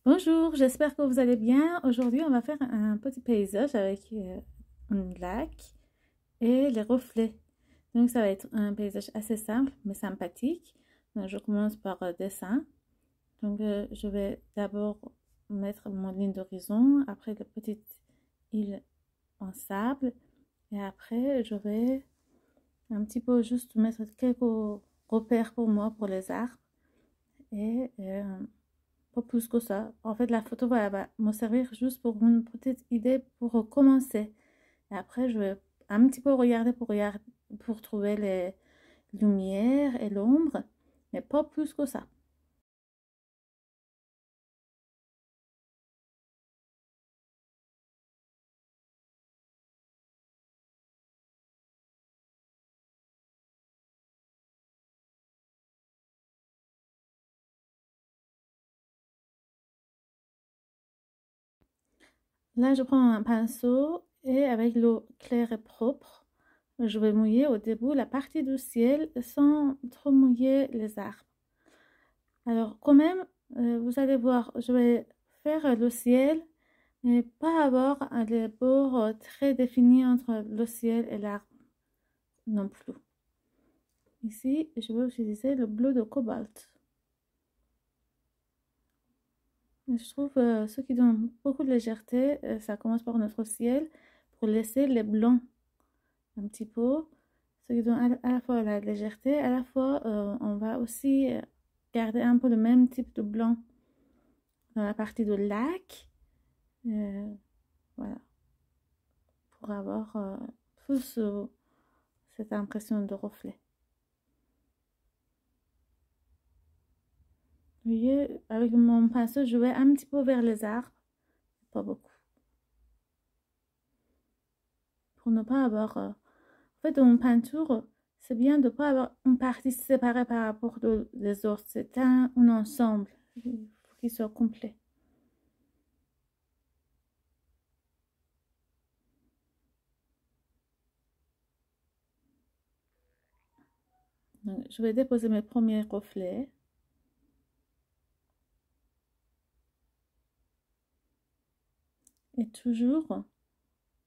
Bonjour, j'espère que vous allez bien. Aujourd'hui, on va faire un petit paysage avec un lac et les reflets. Donc, ça va être un paysage assez simple mais sympathique. Donc, je commence par dessin. Donc, je vais d'abord mettre mon ligne d'horizon, après la petite île en sable, et après, je vais un petit peu juste mettre quelques repères pour moi, pour les arbres, et pas plus que ça. En fait, la photo va me servir juste pour une petite idée pour commencer. Et après, je vais un petit peu regarder pour trouver les lumières et l'ombre, mais pas plus que ça. Là, je prends un pinceau et avec l'eau claire et propre, je vais mouiller au début la partie du ciel sans trop mouiller les arbres. Alors, quand même, vous allez voir, je vais faire le ciel, mais pas avoir les bords très définis entre le ciel et l'arbre non plus. Ici, je vais utiliser le bleu de cobalt. Je trouve ce qui donne beaucoup de légèreté, ça commence par notre ciel, pour laisser les blancs un petit peu. Ce qui donne à la fois la légèreté, à la fois on va aussi garder un peu le même type de blanc dans la partie du lac. Voilà, pour avoir plus cette impression de reflet. Vous voyez, avec mon pinceau, je vais un petit peu vers les arbres, pas beaucoup, pour ne pas avoir... en fait, dans une peinture, c'est bien de ne pas avoir une partie séparée par rapport aux autres. C'est un ensemble. Il faut qu'il soit complet. Donc, je vais déposer mes premiers reflets. Et toujours,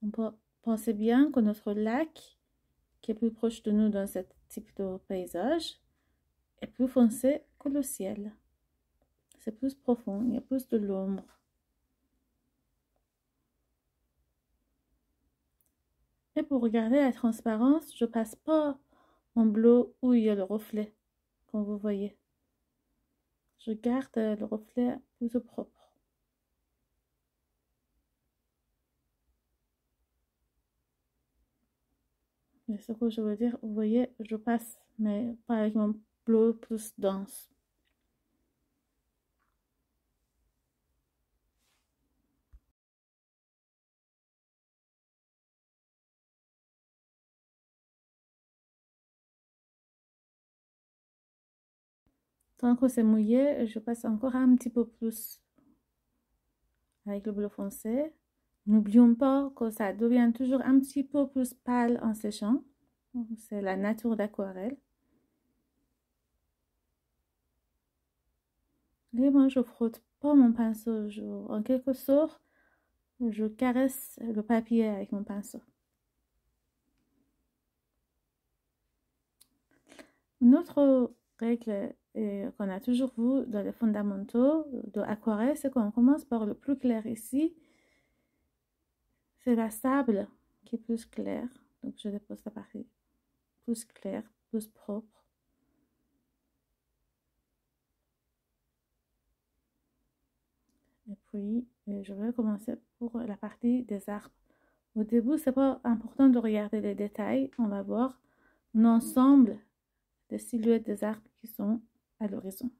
on peut penser bien que notre lac, qui est plus proche de nous dans ce type de paysage, est plus foncé que le ciel. C'est plus profond, il y a plus de l'ombre. Et pour regarder la transparence, je passe pas en bleu où il y a le reflet, comme vous voyez. Je garde le reflet plus propre. Mais ce que je veux dire, vous voyez, je passe, mais pas avec mon bleu plus dense. Tant que c'est mouillé, je passe encore un petit peu plus avec le bleu foncé. N'oublions pas que ça devient toujours un petit peu plus pâle en séchant. C'est la nature d'aquarelle. Et moi, je frotte pas mon pinceau. En quelque sorte, je caresse le papier avec mon pinceau. Une autre règle qu'on a toujours vu dans les fondamentaux de l'aquarelle, c'est qu'on commence par le plus clair ici. C'est la sable qui est plus claire. Donc, je dépose la partie plus claire, plus propre. Et puis, je vais commencer pour la partie des arbres. Au début, c'est pas important de regarder les détails. On va voir un ensemble des silhouettes des arbres qui sont à l'horizon.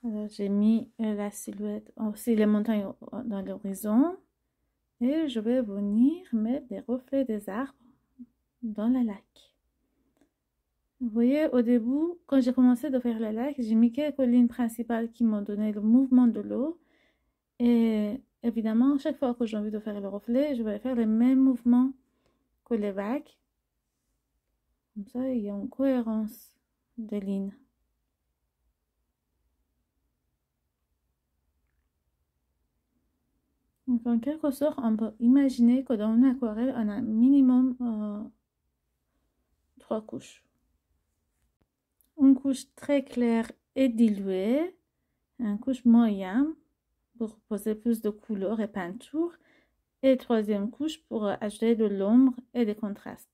Alors, j'ai mis la silhouette, aussi les montagnes dans l'horizon. Et je vais venir mettre des reflets des arbres dans le lac. Vous voyez, au début, quand j'ai commencé de faire le lac, j'ai mis quelques lignes principales qui m'ont donné le mouvement de l'eau. Et évidemment, chaque fois que j'ai envie de faire le reflet, je vais faire les mêmes mouvements que les vagues. Comme ça, il y a une cohérence des lignes. Donc, en quelque sorte, on peut imaginer que dans une aquarelle, on a minimum 3 couches. Une couche très claire et diluée, une couche moyenne pour poser plus de couleurs et peinture, et troisième couche pour ajouter de l'ombre et des contrastes.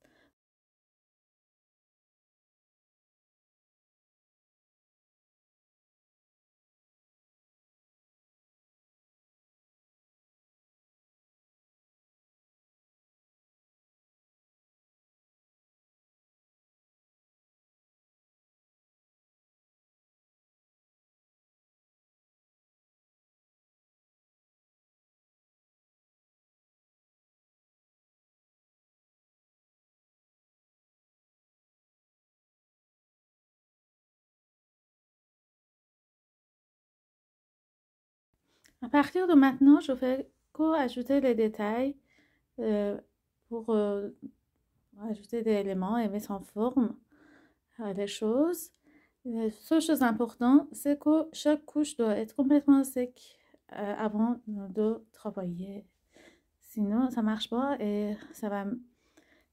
À partir de maintenant, je vais ajouter les détails pour ajouter des éléments et mettre en forme les choses. La seule chose importante, c'est que chaque couche doit être complètement sec avant de travailler. Sinon, ça marche pas et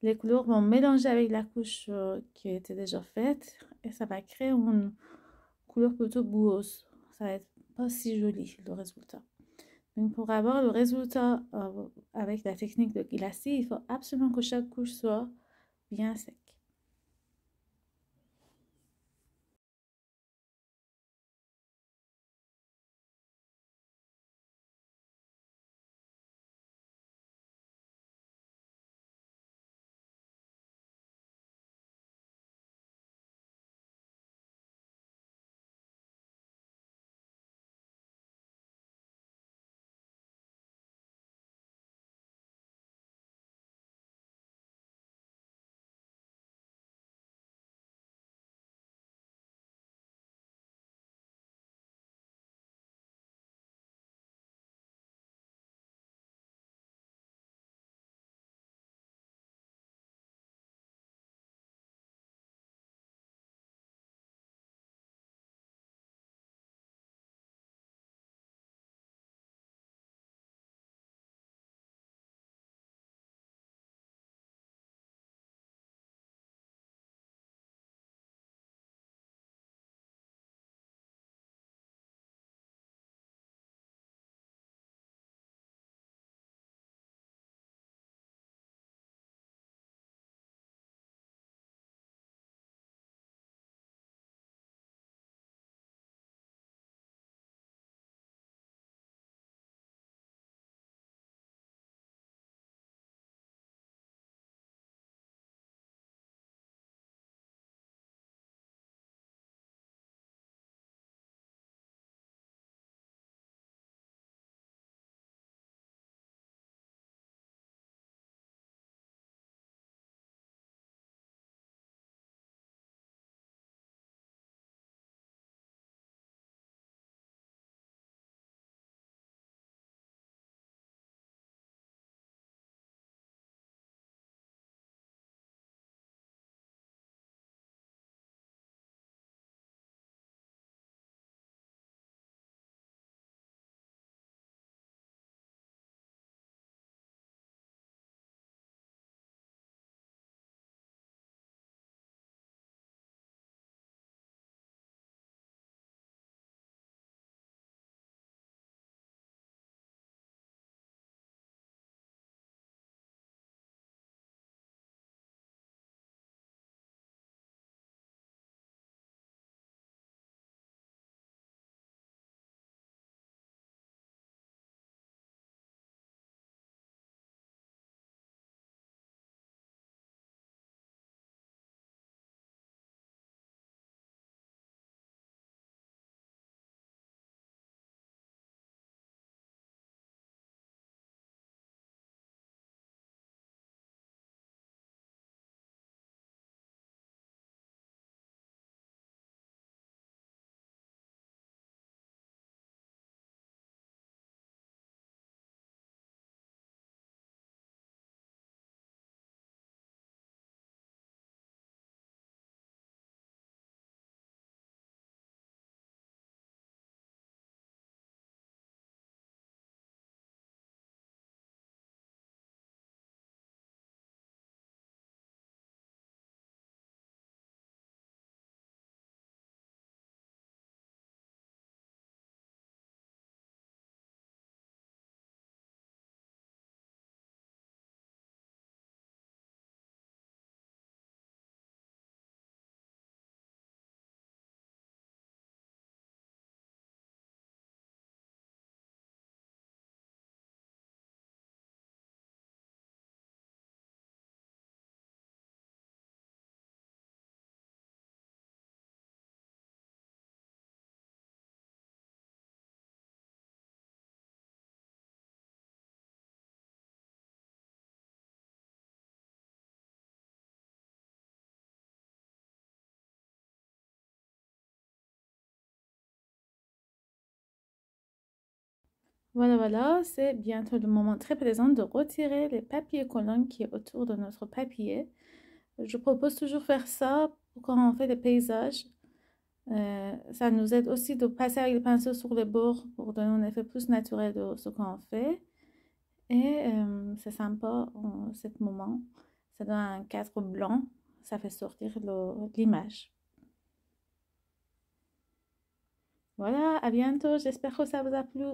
les couleurs vont mélanger avec la couche qui était déjà faite et ça va créer une couleur plutôt boueuse. Ça va être pas si joli le résultat. Donc pour avoir le résultat avec la technique de glacis, il faut absolument que chaque couche soit bien sec. Voilà, voilà, c'est bientôt le moment très présent de retirer les papiers collants qui est autour de notre papier. Je propose toujours faire ça quand on fait des paysages. Ça nous aide aussi de passer avec le pinceau sur les bords pour donner un effet plus naturel de ce qu'on fait. Et c'est sympa en ce moment. Ça donne un cadre blanc. Ça fait sortir l'image. Voilà, à bientôt. J'espère que ça vous a plu.